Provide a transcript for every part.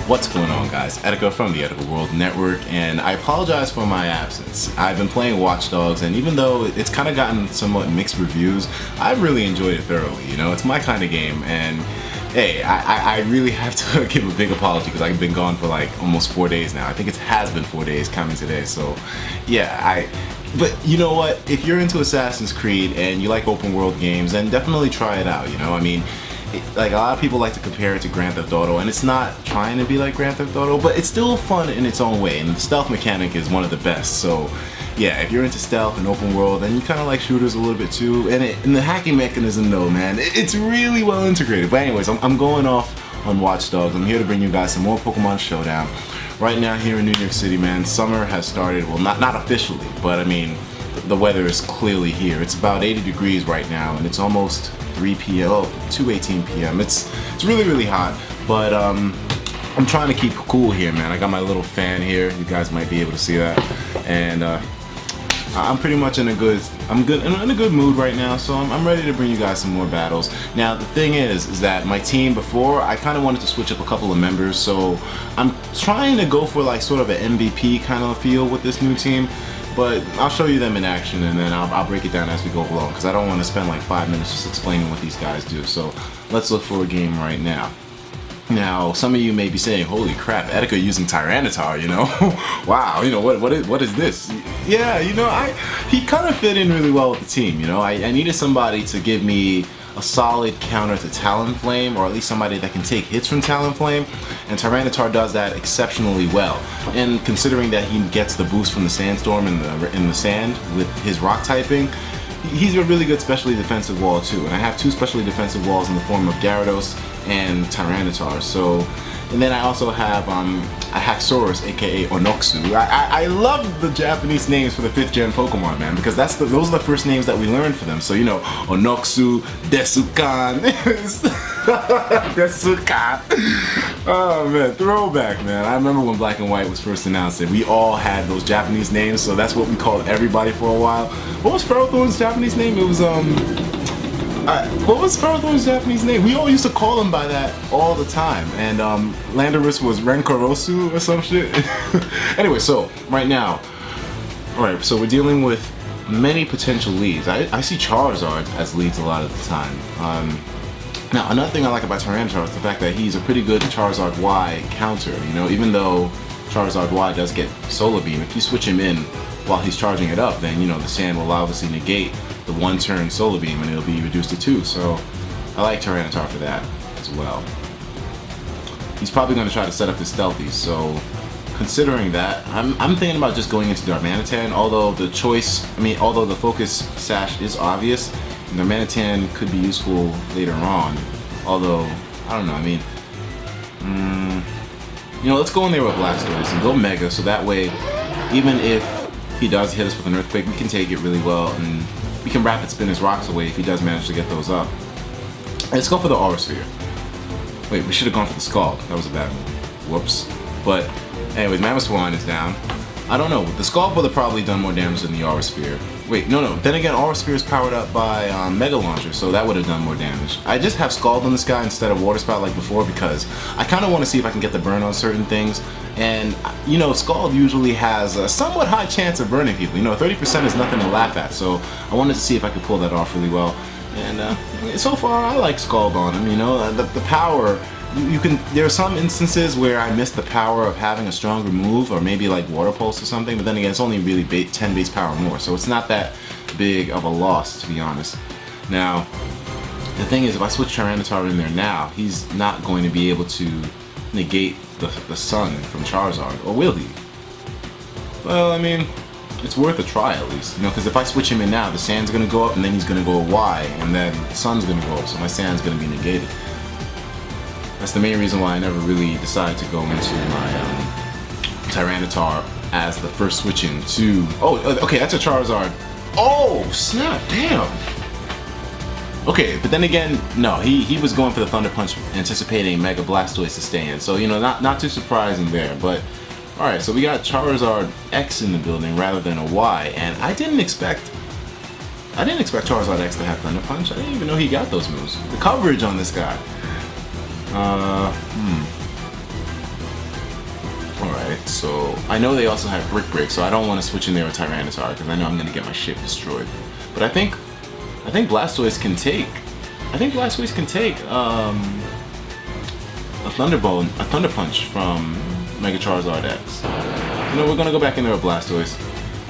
What's going on, guys? RaisiK from the RaisiK World Network, and I apologize for my absence. I've been playing Watch Dogs, and even though it's kind of gotten somewhat mixed reviews, I've really enjoyed it thoroughly. You know, it's my kind of game, and hey, I really have to give a big apology because I've been gone for like almost 4 days now. I think it has been 4 days counting today, so yeah, But you know what? If you're into Assassin's Creed and you like open world games, then definitely try it out, you know? I mean, like a lot of people like to compare it to Grand Theft Auto, and it's not trying to be like Grand Theft Auto, but it's still fun in its own way, and the stealth mechanic is one of the best. So yeah, if you're into stealth and open world, then you kind of like shooters a little bit too, and the hacking mechanism though, man, it's really well integrated. But anyways, I'm going off on Watch Dogs. I'm here to bring you guys some more Pokemon Showdown. Right now here in New York City, man, summer has started. Well, not officially, but I mean, the weather is clearly here. It's about 80 degrees right now, and it's almost 3 p.m. Oh, 2:18 p.m. It's really hot, but I'm trying to keep cool here, man. I got my little fan here. You guys might be able to see that, and I'm pretty much in a good mood right now, so I'm ready to bring you guys some more battles. Now the thing is that my team before, I kind of wanted to switch up a couple of members, so I'm trying to go for like sort of an MVP kind of feel with this new team. But I'll show you them in action, and then I'll break it down as we go along, because I don't want to spend like 5 minutes just explaining what these guys do. So let's look for a game right now. Now, some of you may be saying, holy crap, RaisiK using Tyranitar, you know? Wow, you know, what is this? Yeah, you know, he kind of fit in really well with the team, you know? I needed somebody to give me a solid counter to Talonflame, or at least somebody that can take hits from Talonflame, and Tyranitar does that exceptionally well. And considering that he gets the boost from the Sandstorm in the sand with his rock typing, he's a really good specially defensive wall too. And I have two specially defensive walls in the form of Gyarados and Tyranitar. So, and then I also have a Haxorus, aka Onoxu. I love the Japanese names for the 5th gen Pokemon, man, because those are the first names that we learned for them. So you know, Onoxu, Desukan, Desukan. Oh man, throwback, man. I remember when Black and White was first announced, and we all had those Japanese names, so that's what we called everybody for a while. What was Ferrothorn's Japanese name? It was what was Ferrothorn's Japanese name? We all used to call him by that all the time. And Landorus was Renkorosu or some shit. Anyway, so right now, alright, so we're dealing with many potential leads. I see Charizard as leads a lot of the time. Now, another thing I like about Tyranitar is the fact that he's a pretty good Charizard Y counter. You know, even though Charizard Y does get Solar Beam, if you switch him in while he's charging it up, then you know the sand will obviously negate the 1-turn Solar Beam, and it'll be reduced to 2. So I like Tyranitar for that as well. He's probably going to try to set up his Stealthy, so considering that, I'm thinking about just going into Darmanitan, although although the Focus Sash is obvious, and Darmanitan could be useful later on. Although, I don't know, I mean, you know, let's go in there with Blastoise and go Mega, so that way, even if he does hit us with an Earthquake, we can take it really well, and we can rapid spin his rocks away if he does manage to get those up. Let's go for the Aura Sphere. Wait, we should have gone for the Scald. That was a bad move. Whoops. But anyways, Mamoswine is down. I don't know. The Scald would have probably done more damage than the Aura Sphere. Wait, no. Then again, Aura Sphere is powered up by Mega Launcher, so that would have done more damage. I just have Scald on this guy instead of Water Spout like before because I kind of want to see if I can get the burn on certain things. And, you know, Scald usually has a somewhat high chance of burning people. You know, 30% is nothing to laugh at, so I wanted to see if I could pull that off really well. And so far, I like Scald on him, you know. The power, there are some instances where I miss the power of having a stronger move, or maybe like Water Pulse or something, but then again, it's only really 10 base power more, so it's not that big of a loss, to be honest. Now, the thing is, if I switch Tyranitar in there now, he's not going to be able to negate the Sun from Charizard, or will he? Well, I mean, it's worth a try at least, you know, because if I switch him in now, the Sand's going to go up, and then he's going to go Y, and then the Sun's going to go up, so my Sand's going to be negated. That's the main reason why I never really decided to go into my Tyranitar as the first switch in to... Oh, okay, that's a Charizard. Oh, snap, damn. Okay, but then again, no, he was going for the Thunder Punch, anticipating Mega Blastoise to stay in. So, you know, not too surprising there. But, alright, so we got Charizard X in the building rather than a Y. And I didn't expect Charizard X to have Thunder Punch. I didn't even know he got those moves. The coverage on this guy. So I know they also have Brick Break, so I don't want to switch in there with Tyranitar because I know I'm gonna get my shit destroyed. But I think Blastoise can take. I think Blastoise can take a Thunderbolt, a Thunder Punch from Mega Charizard X. You know, we're gonna go back in there with Blastoise.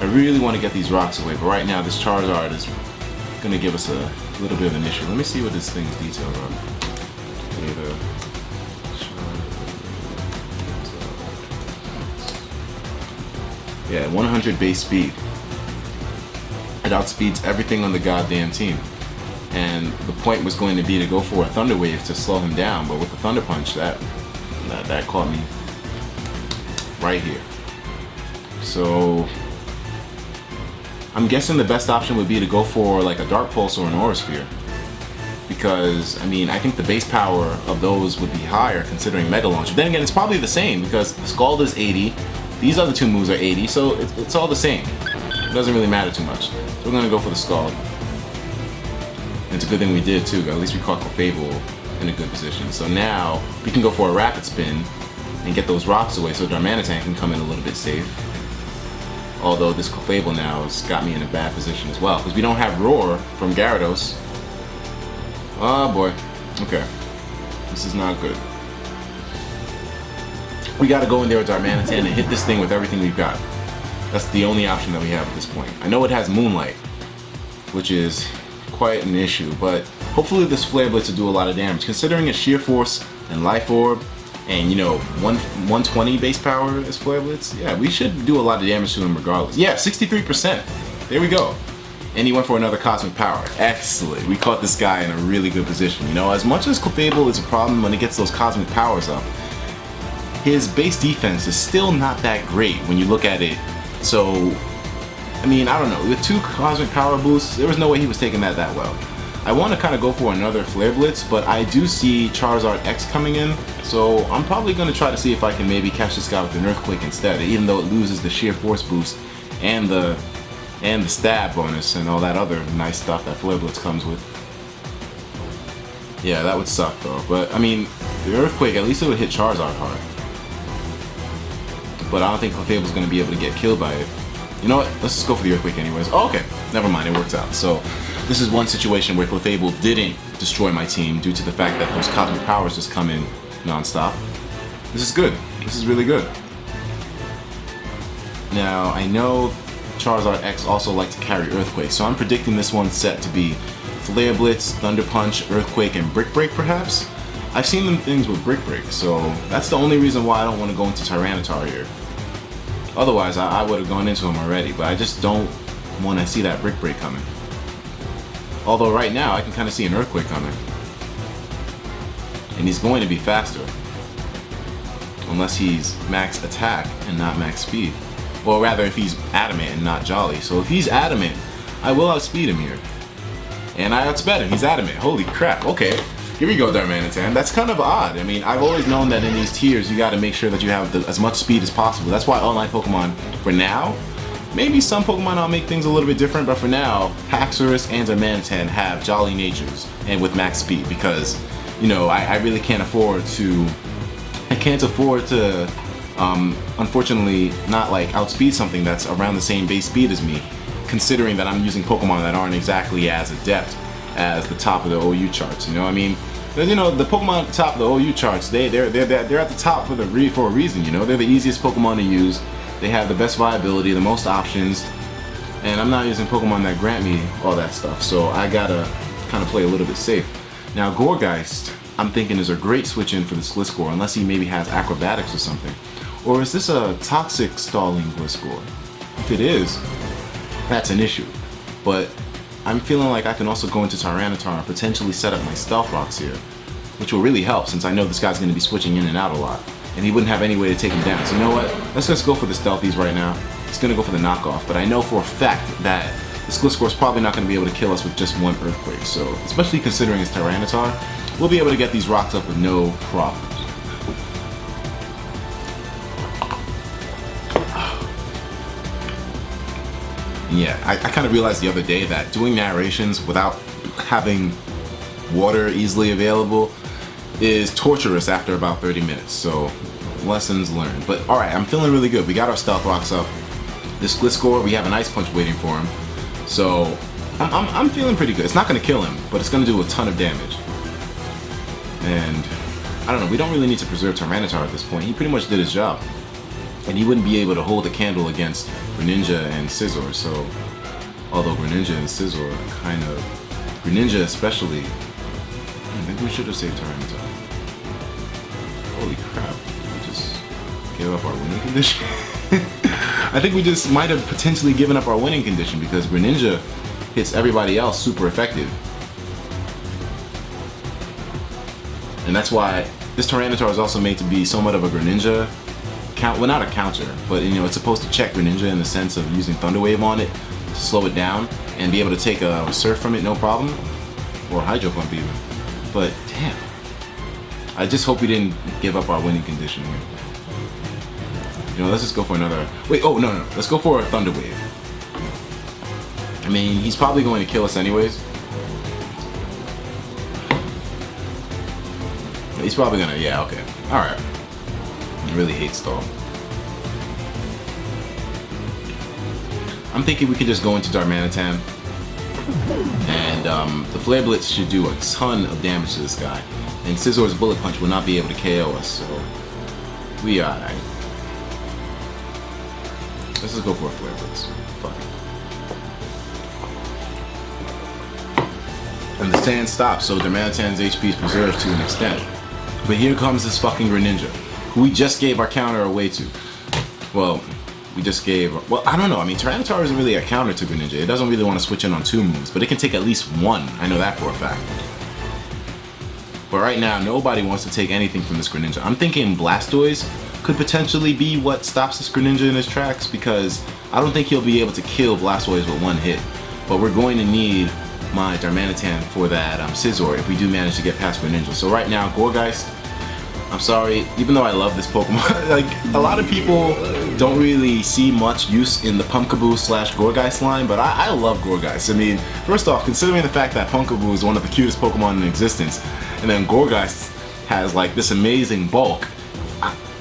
I really want to get these rocks away, but right now this Charizard is gonna give us a little bit of an issue. Let me see what this thing's details are. Yeah, 100 base speed. It outspeeds everything on the goddamn team. And the point was going to be to go for a Thunder Wave to slow him down, but with the Thunder Punch, that caught me right here. So I'm guessing the best option would be to go for like a Dark Pulse or an Aura Sphere. Because, I mean, I think the base power of those would be higher considering Mega Launch. But then again, it's probably the same because Scald is 80, these other two moves are 80, so it's all the same. It doesn't really matter too much. So we're gonna go for the Scald. And it's a good thing we did too, at least we caught Clefable in a good position. So now we can go for a Rapid Spin and get those rocks away so Darmanitan can come in a little bit safe. Although this Clefable now has got me in a bad position as well because we don't have Roar from Gyarados. Oh boy. Okay. This is not good. We gotta go in there with Darmanitan and hit this thing with everything we've got. That's the only option that we have at this point. I know it has Moonlight, which is quite an issue, but hopefully this Flare Blitz will do a lot of damage. Considering it's Sheer Force and Life Orb, and you know, 120 base power is Flare Blitz, yeah, we should do a lot of damage to him regardless. Yeah, 63%. There we go. And he went for another Cosmic Power. Excellent. We caught this guy in a really good position. You know, as much as Clefable is a problem when he gets those Cosmic Powers up, his base defense is still not that great when you look at it. So, I mean, I don't know. With 2 Cosmic Power boosts, there was no way he was taking that well. I want to kind of go for another Flare Blitz, but I do see Charizard X coming in, so I'm probably going to try to see if I can maybe catch this guy with an Earthquake instead, even though it loses the Sheer Force boost and the stab bonus and all that other nice stuff that Flare Blitz comes with. Yeah, that would suck though. But I mean, the Earthquake, at least it would hit Charizard hard. But I don't think Clefable's going to be able to get killed by it. You know what? Let's just go for the Earthquake anyways. Oh, okay. Never mind. It works out. So this is one situation where Clefable didn't destroy my team due to the fact that those Cosmic Powers just come in non-stop. This is good. This is really good. Now, I know Charizard X also like to carry Earthquake, so I'm predicting this one set to be Flare Blitz, Thunder Punch, Earthquake, and Brick Break perhaps. I've seen them things with Brick Break, so that's the only reason why I don't want to go into Tyranitar here. Otherwise, I would have gone into him already, but I just don't want to see that Brick Break coming. Although right now, I can kind of see an Earthquake coming. And he's going to be faster. Unless he's max attack and not max speed. Or rather, if he's Adamant and not Jolly. So if he's Adamant, I will outspeed him here. And I outsped him. He's Adamant. Holy crap. Okay. Here we go, Darmanitan. That's kind of odd. I mean, I've always known that in these tiers, you got to make sure that you have as much speed as possible. That's why online Pokemon, for now, maybe some Pokemon I'll make things a little bit different, but for now, Haxorus and Darmanitan have Jolly natures and with max speed because, you know, I really can't afford to, unfortunately, not like outspeed something that's around the same base speed as me, considering that I'm using Pokemon that aren't exactly as adept as the top of the OU charts. You know what I mean? You know, the Pokemon at the top of the OU charts, they're at the top for a reason. You know, they're the easiest Pokemon to use. They have the best viability, the most options, and I'm not using Pokemon that grant me all that stuff. So I gotta kind of play a little bit safe. Now, Gourgeist, I'm thinking is a great switch in for this Gliscor, unless he maybe has Acrobatics or something. Or is this a Toxic Stalling Gliscor? If it is, that's an issue. But I'm feeling like I can also go into Tyranitar and potentially set up my Stealth Rocks here, which will really help since I know this guy's going to be switching in and out a lot, and he wouldn't have any way to take him down. So you know what? Let's just go for the Stealthies right now. It's going to go for the knockoff, but I know for a fact that this Gliscor is probably not going to be able to kill us with just one Earthquake, so especially considering it's Tyranitar, we'll be able to get these rocks up with no problems. Yeah, I kind of realized the other day that doing narrations without having water easily available is torturous after about 30 minutes. So lessons learned. But alright, I'm feeling really good. We got our stealth rocks up. This split score, we have an ice punch waiting for him. So I'm feeling pretty good. It's not gonna kill him, but it's gonna do a ton of damage. And I don't know, we don't really need to preserve Tyranitar at this point. He pretty much did his job. And he wouldn't be able to hold a candle against Greninja and Scizor, so although Greninja and Scizor are kind of, Greninja especially, maybe we should have saved Tyranitar. Holy crap, we just gave up our winning condition. I think we just might have potentially given up our winning condition because Greninja hits everybody else super effective. And that's why this Tyranitar is also made to be somewhat of a Greninja well, not a counter, but you know, it's supposed to check Greninja in the sense of using Thunder Wave on it to slow it down and be able to take a Surf from it no problem, or Hydro Pump even. But damn, I just hope we didn't give up our winning condition here. You know, let's just go for another. Wait, oh no, let's go for a Thunder Wave. I mean, he's probably going to kill us anyways. He's probably gonna, yeah, okay, all right. I really hate stall. I'm thinking we could just go into Darmanitan, and the Flare Blitz should do a ton of damage to this guy, and Scizor's Bullet Punch will not be able to KO us, so we are alright. Let's just go for a Flare Blitz. Fuck it. And the sand stops, so Darmanitan's HP is preserved to an extent. But here comes this fucking Greninja, who we just gave our counter away to. Well, we just gave, well, I don't know. I mean, Tyranitar isn't really a counter to Greninja. It doesn't really want to switch in on 2 moves, but it can take at least 1. I know that for a fact. But right now, nobody wants to take anything from this Greninja. I'm thinking Blastoise could potentially be what stops this Greninja in his tracks, because I don't think he'll be able to kill Blastoise with 1 hit. But we're going to need my Darmanitan for that Scizor if we do manage to get past Greninja. So right now, Gourgeist, I'm sorry, even though I love this Pokemon, like, a lot of people don't really see much use in the Pumpkaboo / Gourgeist line, but I love Gourgeist. I mean, first off, considering the fact that Pumpkaboo is one of the cutest Pokemon in existence, and then Gourgeist has like this amazing bulk,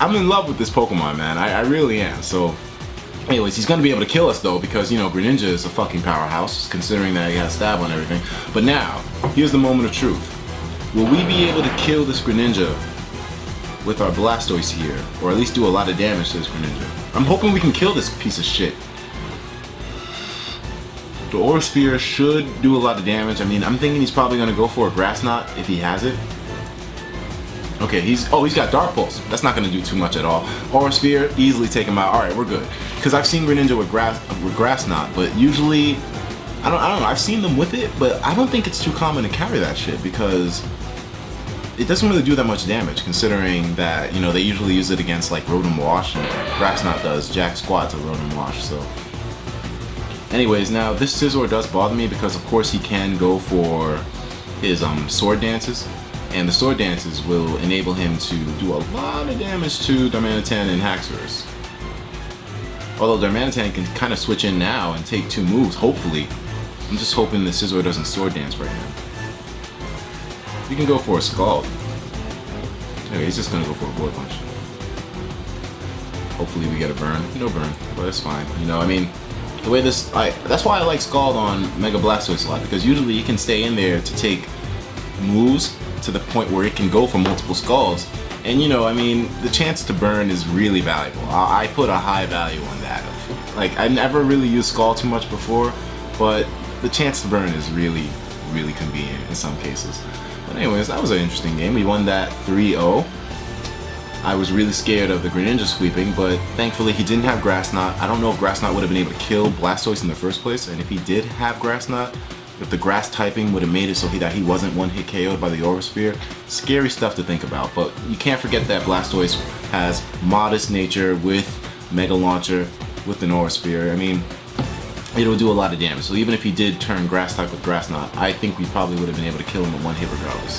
I'm in love with this Pokemon, man. I really am. So anyways, he's gonna be able to kill us though, because, you know, Greninja is a fucking powerhouse, considering that he has stab on everything. But now, here's the moment of truth. Will we be able to kill this Greninja with our Blastoise here, or at least do a lot of damage to this Greninja? I'm hoping we can kill this piece of shit. The Aura Sphere should do a lot of damage. I mean, I'm thinking he's probably gonna go for a Grass Knot if he has it. Okay, he's got Dark Pulse. That's not gonna do too much at all. Aura Sphere, easily take him out. All right, we're good. Because I've seen Greninja with Grass Knot, but usually, I don't know. I've seen them with it, but I don't think it's too common to carry that shit because it doesn't really do that much damage, considering that, you know, they usually use it against like Rotom Wash, and Grass Knot does Jack Squat to Rotom Wash. So, anyways, now this Scizor does bother me because, of course, he can go for his Sword Dances. And the Sword Dances will enable him to do a lot of damage to Darmanitan and Haxorus. Although Darmanitan can kind of switch in now and take 2 moves, hopefully. I'm just hoping the Scizor doesn't Sword Dance right now. You can go for a Scald. Okay, he's just gonna go for a Bullet Punch. Hopefully we get a burn. No burn, but it's fine. You know, I mean, the way this, that's why I like Scald on Mega Blastoise a lot, because usually you can stay in there to take moves to the point where it can go for multiple Scalds. And you know, I mean, the chance to burn is really valuable. I put a high value on that. Like, I never really used Scald too much before, but the chance to burn is really, really convenient in some cases. But anyways, that was an interesting game. We won that 3-0. I was really scared of the Greninja sweeping, but thankfully he didn't have Grass Knot. I don't know if Grass Knot would have been able to kill Blastoise in the first place, and if he did have Grass Knot, if the grass typing would have made it so that he wasn't 1-hit KO'd by the Aura Sphere. Scary stuff to think about, but you can't forget that Blastoise has modest nature with Mega Launcher, with an Aura Sphere. I mean, it'll do a lot of damage. So even if he did turn Grass type with Grass Knot, I think we probably would have been able to kill him in 1 hit regardless.